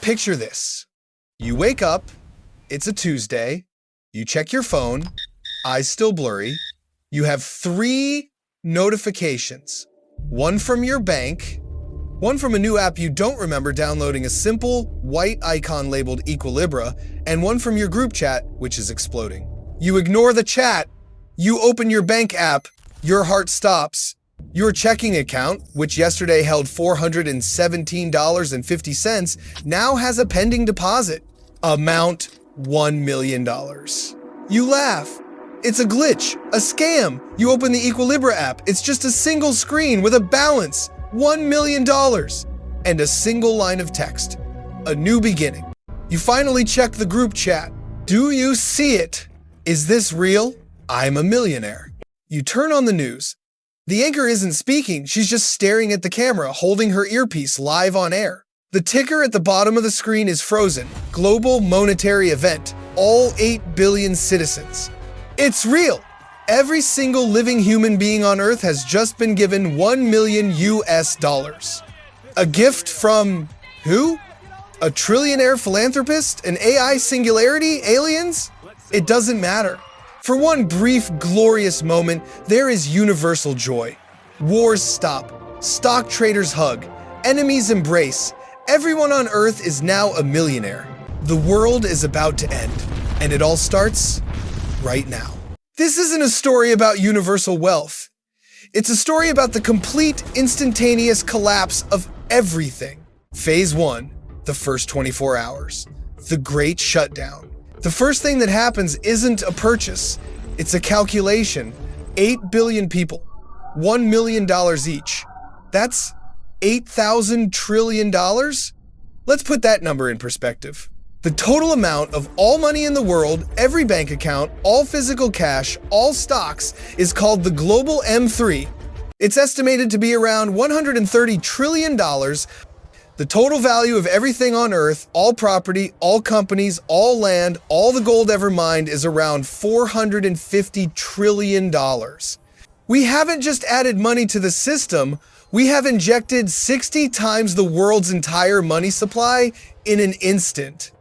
Picture this. You wake up, it's a Tuesday, you check your phone, eyes still blurry, you have 3 notifications. One from your bank, one from a new app you don't remember downloading, a simple white icon labeled Equilibra, and one from your group chat, which is exploding. You ignore the chat, you open your bank app, your heart stops. Your checking account, which yesterday held $417.50, now has a pending deposit. Amount $1 million. You laugh. It's a glitch, a scam. You open the Equilibra app. It's just a single screen with a balance, $1 million, and a single line of text. A new beginning. You finally check the group chat. Do you see it? Is this real? I'm a millionaire. You turn on the news. The anchor isn't speaking, she's just staring at the camera, holding her earpiece live on air. The ticker at the bottom of the screen is frozen. Global monetary event. All 8 billion citizens. It's real! Every single living human being on Earth has just been given $1 million US. A gift from who? A trillionaire philanthropist? An AI singularity? Aliens? It doesn't matter. For one brief, glorious moment, there is universal joy. Wars stop, stock traders hug, enemies embrace. Everyone on Earth is now a millionaire. The world is about to end, and it all starts right now. This isn't a story about universal wealth. It's a story about the complete, instantaneous collapse of everything. Phase 1, the first 24 hours. The Great Shutdown. The first thing that happens isn't a purchase, it's a calculation. 8 billion people, $1 million each. That's $8,000 trillion? Let's put that number in perspective. The total amount of all money in the world, every bank account, all physical cash, all stocks, is called the global M3. It's estimated to be around $130 trillion. The total value of everything on Earth, all property, all companies, all land, all the gold ever mined is around $450 trillion. We haven't just added money to the system, we have injected 60 times the world's entire money supply in an instant.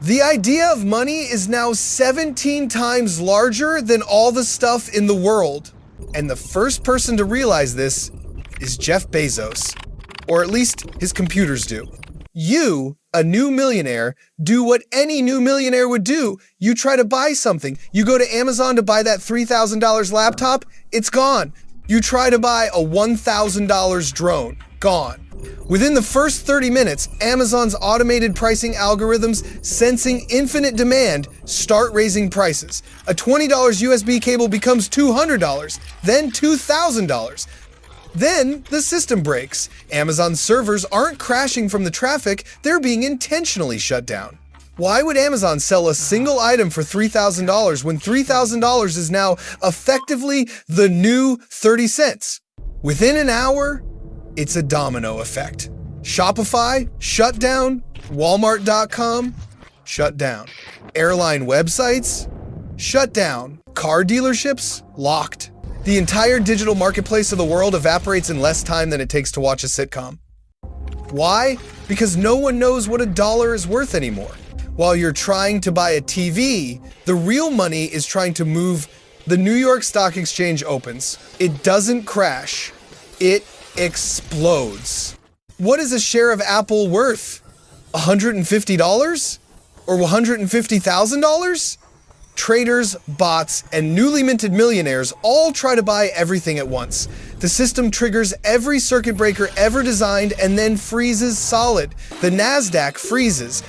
The idea of money is now 17 times larger than all the stuff in the world. And the first person to realize this is Jeff Bezos. Or at least his computers do. You, a new millionaire, do what any new millionaire would do. You try to buy something. You go to Amazon to buy that $3,000 laptop, it's gone. You try to buy a $1,000 drone, gone. Within the first 30 minutes, Amazon's automated pricing algorithms, sensing infinite demand, start raising prices. A $20 USB cable becomes $200, then $2,000. Then the system breaks. Amazon's servers aren't crashing from the traffic, they're being intentionally shut down. Why would Amazon sell a single item for $3,000 when $3,000 is now effectively the new 30 cents? Within an hour, it's a domino effect. Shopify, shut down. Walmart.com, shut down. Airline websites, shut down. Car dealerships, locked. The entire digital marketplace of the world evaporates in less time than it takes to watch a sitcom. Why? Because no one knows what a dollar is worth anymore. While you're trying to buy a TV, the real money is trying to move. The New York Stock Exchange opens. It doesn't crash. It explodes. What is a share of Apple worth? $150? Or $150,000? Traders, bots, and newly minted millionaires all try to buy everything at once. The system triggers every circuit breaker ever designed and then freezes solid. The NASDAQ freezes.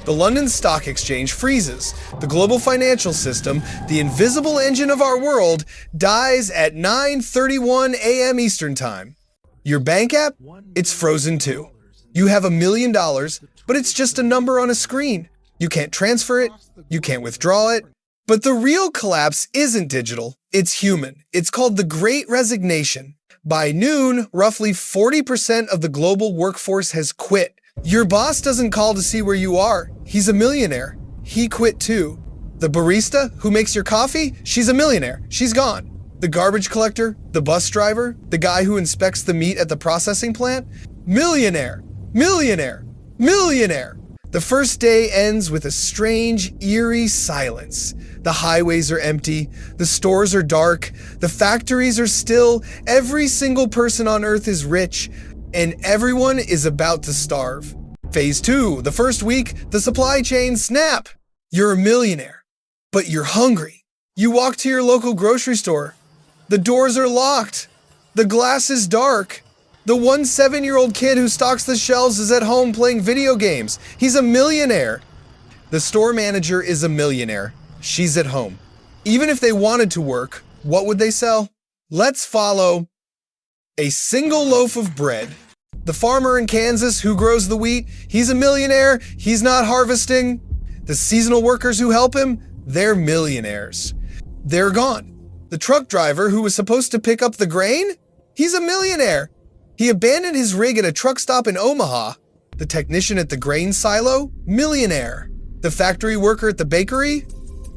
The London Stock Exchange freezes. The global financial system, the invisible engine of our world, dies at 9:31 a.m. Eastern Time. Your bank app? It's frozen too. You have $1 million, but it's just a number on a screen. You can't transfer it. You can't withdraw it. But the real collapse isn't digital, it's human. It's called the Great Resignation. By noon, roughly 40% of the global workforce has quit. Your boss doesn't call to see where you are. He's a millionaire. He quit too. The barista who makes your coffee, she's a millionaire. She's gone. The garbage collector, the bus driver, the guy who inspects the meat at the processing plant, millionaire, millionaire, millionaire. The first day ends with a strange, eerie silence. The highways are empty, the stores are dark, the factories are still, every single person on Earth is rich, and everyone is about to starve. Phase 2, the first week, the supply chain snap. You're a millionaire, but you're hungry. You walk to your local grocery store. The doors are locked. The glass is dark. The 7-year-old kid who stocks the shelves is at home playing video games. He's a millionaire. The store manager is a millionaire. She's at home. Even if they wanted to work, what would they sell? Let's follow a single loaf of bread. The farmer in Kansas who grows the wheat, he's a millionaire. He's not harvesting. The seasonal workers who help him, they're millionaires. They're gone. The truck driver who was supposed to pick up the grain, he's a millionaire. He abandoned his rig at a truck stop in Omaha. The technician at the grain silo, millionaire. The factory worker at the bakery,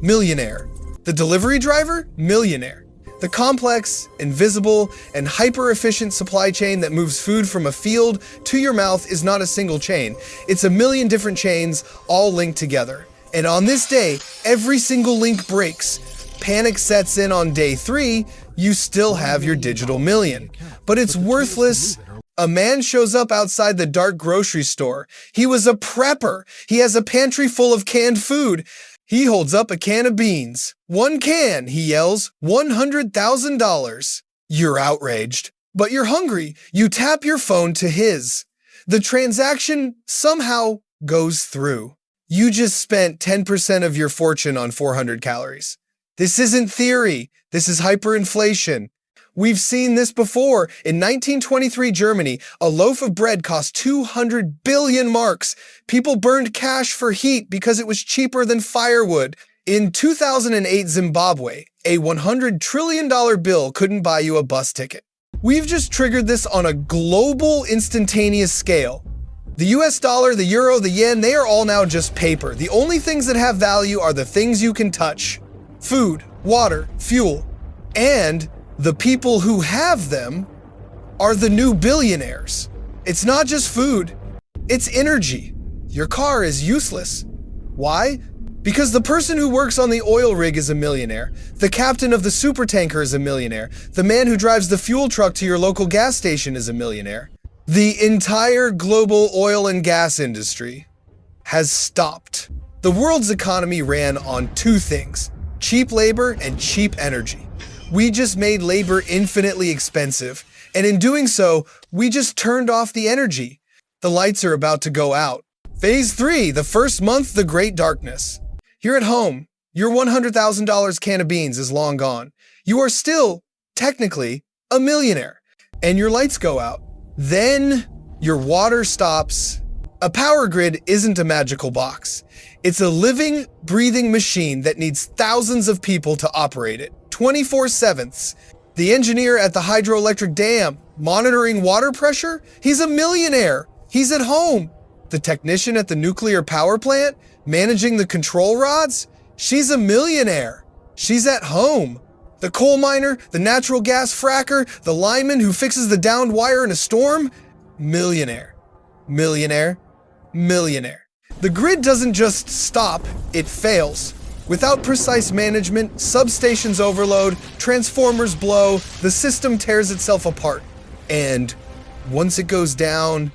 millionaire. The delivery driver, millionaire. The complex, invisible, and hyper-efficient supply chain that moves food from a field to your mouth is not a single chain. It's a million different chains all linked together. And on this day, every single link breaks. Panic sets in on day 3, you still have your digital million. But it's worthless. A man shows up outside the dark grocery store. He was a prepper. He has a pantry full of canned food. He holds up a can of beans. One can, he yells, $100,000. You're outraged, but you're hungry. You tap your phone to his. The transaction somehow goes through. You just spent 10% of your fortune on 400 calories. This isn't theory. This is hyperinflation. We've seen this before. In 1923 Germany, a loaf of bread cost 200 billion marks. People burned cash for heat because it was cheaper than firewood. In 2008 Zimbabwe, a $100 trillion bill couldn't buy you a bus ticket. We've just triggered this on a global, instantaneous scale. The US dollar, the euro, the yen, they are all now just paper. The only things that have value are the things you can touch. Food, water, fuel, and the people who have them are the new billionaires. It's not just food, it's energy. Your car is useless. Why? Because the person who works on the oil rig is a millionaire. The captain of the supertanker is a millionaire. The man who drives the fuel truck to your local gas station is a millionaire. The entire global oil and gas industry has stopped. The world's economy ran on two things: cheap labor and cheap energy. We just made labor infinitely expensive, and in doing so, we just turned off the energy. The lights are about to go out. Phase 3, the first month, the Great Darkness. You're at home. Your $100,000 can of beans is long gone. You are still, technically, a millionaire, and your lights go out. Then, your water stops. A power grid isn't a magical box. It's a living, breathing machine that needs thousands of people to operate it, 24/7. The engineer at the hydroelectric dam, monitoring water pressure, he's a millionaire. He's at home. The technician at the nuclear power plant, managing the control rods, she's a millionaire. She's at home. The coal miner, the natural gas fracker, the lineman who fixes the downed wire in a storm, millionaire. Millionaire. Millionaire. The grid doesn't just stop, it fails. Without precise management, substations overload, transformers blow, the system tears itself apart. And once it goes down,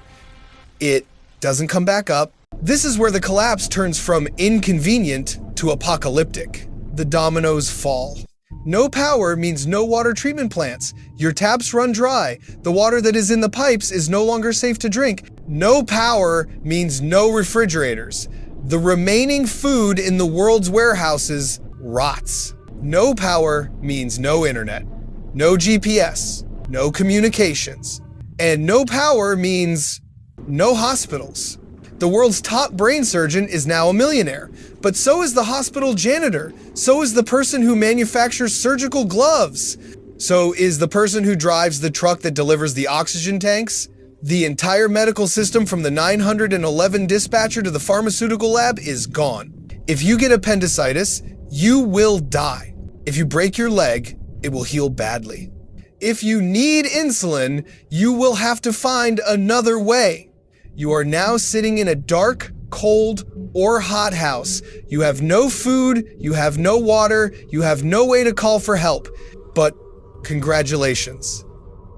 it doesn't come back up. This is where the collapse turns from inconvenient to apocalyptic. The dominoes fall. No power means no water treatment plants. Your taps run dry. The water that is in the pipes is no longer safe to drink. No power means no refrigerators. The remaining food in the world's warehouses rots. No power means no internet, no GPS, no communications. And no power means no hospitals. The world's top brain surgeon is now a millionaire, but so is the hospital janitor. So is the person who manufactures surgical gloves. So is the person who drives the truck that delivers the oxygen tanks. The entire medical system from the 911 dispatcher to the pharmaceutical lab is gone. If you get appendicitis, you will die. If you break your leg, it will heal badly. If you need insulin, you will have to find another way. You are now sitting in a dark, cold, or hot house. You have no food, you have no water, you have no way to call for help. But congratulations.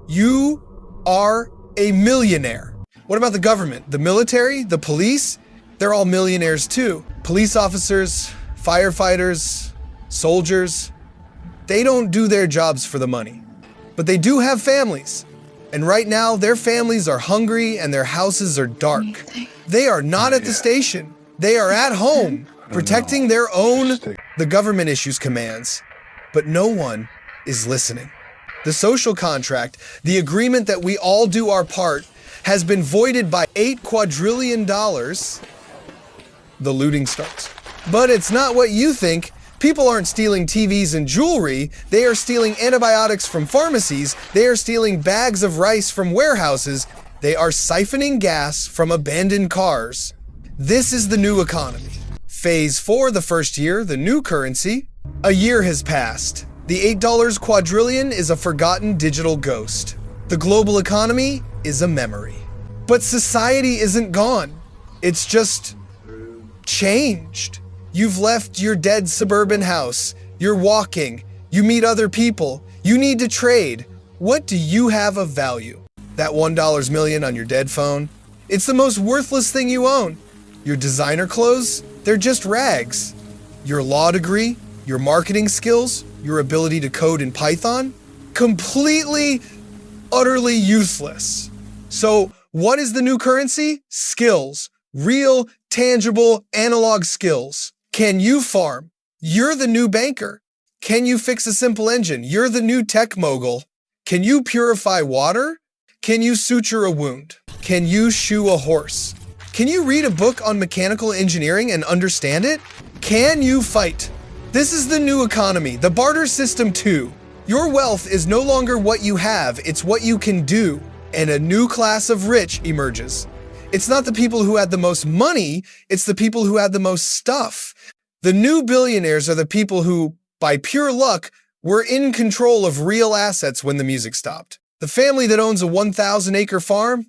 You are a millionaire. What about the government? The military? The police? They're all millionaires too. Police officers, firefighters, soldiers. They don't do their jobs for the money. But they do have families. And right now, their families are hungry and their houses are dark. They are not at the station. They are at home, protecting their own. The government issues commands, but no one is listening. The social contract, the agreement that we all do our part, has been voided by $8 quadrillion. The looting starts. But it's not what you think. People aren't stealing TVs and jewelry. They are stealing antibiotics from pharmacies. They are stealing bags of rice from warehouses. They are siphoning gas from abandoned cars. This is the new economy. Phase 4, the first year, the new currency. A year has passed. The $8 quadrillion is a forgotten digital ghost. The global economy is a memory. But society isn't gone. It's just changed. You've left your dead suburban house. You're walking. You meet other people. You need to trade. What do you have of value? That $1 million on your dead phone? It's the most worthless thing you own. Your designer clothes? They're just rags. Your law degree? Your marketing skills? Your ability to code in Python? Completely, utterly useless. So, what is the new currency? Skills. Real, tangible, analog skills. Can you farm? You're the new banker. Can you fix a simple engine? You're the new tech mogul. Can you purify water? Can you suture a wound? Can you shoe a horse? Can you read a book on mechanical engineering and understand it? Can you fight? This is the new economy, the barter system too. Your wealth is no longer what you have, it's what you can do. And a new class of rich emerges. It's not the people who had the most money, it's the people who had the most stuff. The new billionaires are the people who, by pure luck, were in control of real assets when the music stopped. The family that owns a 1,000-acre farm,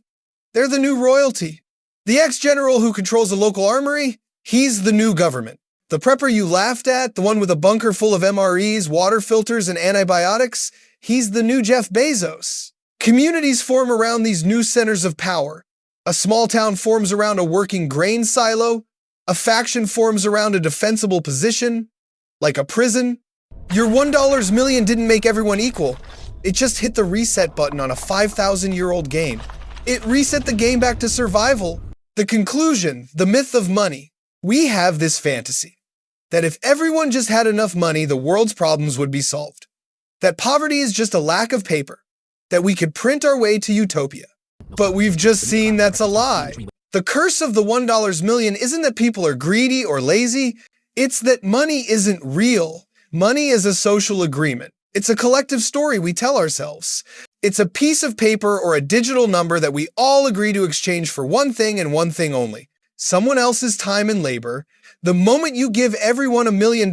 they're the new royalty. The ex-general who controls a local armory, he's the new government. The prepper you laughed at, the one with a bunker full of MREs, water filters, and antibiotics, he's the new Jeff Bezos. Communities form around these new centers of power. A small town forms around a working grain silo. A faction forms around a defensible position, like a prison. Your $1 million didn't make everyone equal. It just hit the reset button on a 5,000-year-old game. It reset the game back to survival. The conclusion, the myth of money. We have this fantasy that if everyone just had enough money, the world's problems would be solved. That poverty is just a lack of paper. That we could print our way to utopia. But we've just seen that's a lie. The curse of the $1 million isn't that people are greedy or lazy. It's that money isn't real. Money is a social agreement. It's a collective story we tell ourselves. It's a piece of paper or a digital number that we all agree to exchange for one thing and one thing only. Someone else's time and labor. The moment you give everyone $1 million,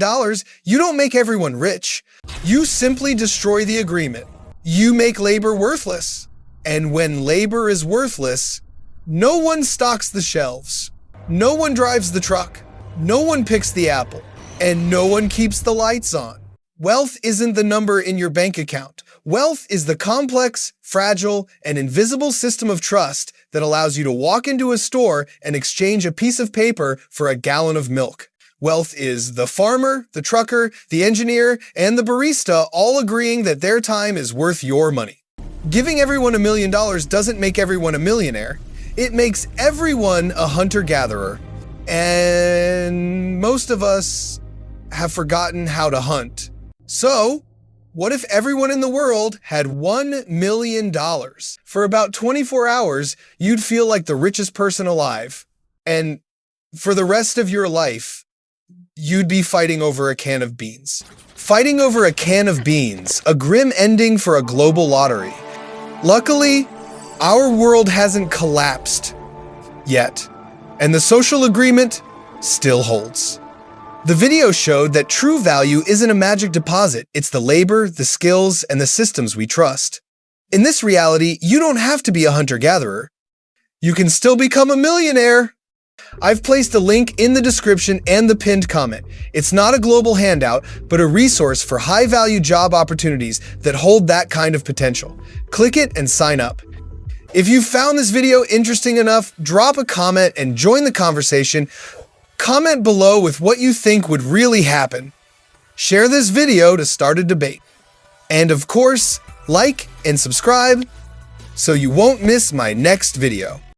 you don't make everyone rich. You simply destroy the agreement. You make labor worthless. And when labor is worthless, no one stocks the shelves. No one drives the truck. No one picks the apple. And no one keeps the lights on. Wealth isn't the number in your bank account. Wealth is the complex, fragile, and invisible system of trust that allows you to walk into a store and exchange a piece of paper for a gallon of milk. Wealth is the farmer, the trucker, the engineer, and the barista all agreeing that their time is worth your money. Giving everyone $1 million doesn't make everyone a millionaire. It makes everyone a hunter-gatherer. And most of us have forgotten how to hunt. So, what if everyone in the world had $1 million? For about 24 hours, you'd feel like the richest person alive. And for the rest of your life, you'd be fighting over a can of beans. Fighting over a can of beans, a grim ending for a global lottery. Luckily, our world hasn't collapsed yet, and the social agreement still holds. The video showed that true value isn't a magic deposit, it's the labor, the skills, and the systems we trust. In this reality, you don't have to be a hunter-gatherer. You can still become a millionaire. I've placed a link in the description and the pinned comment. It's not a global handout, but a resource for high-value job opportunities that hold that kind of potential. Click it and sign up. If you found this video interesting enough, drop a comment and join the conversation. Comment below with what you think would really happen. Share this video to start a debate. And of course, like and subscribe so you won't miss my next video.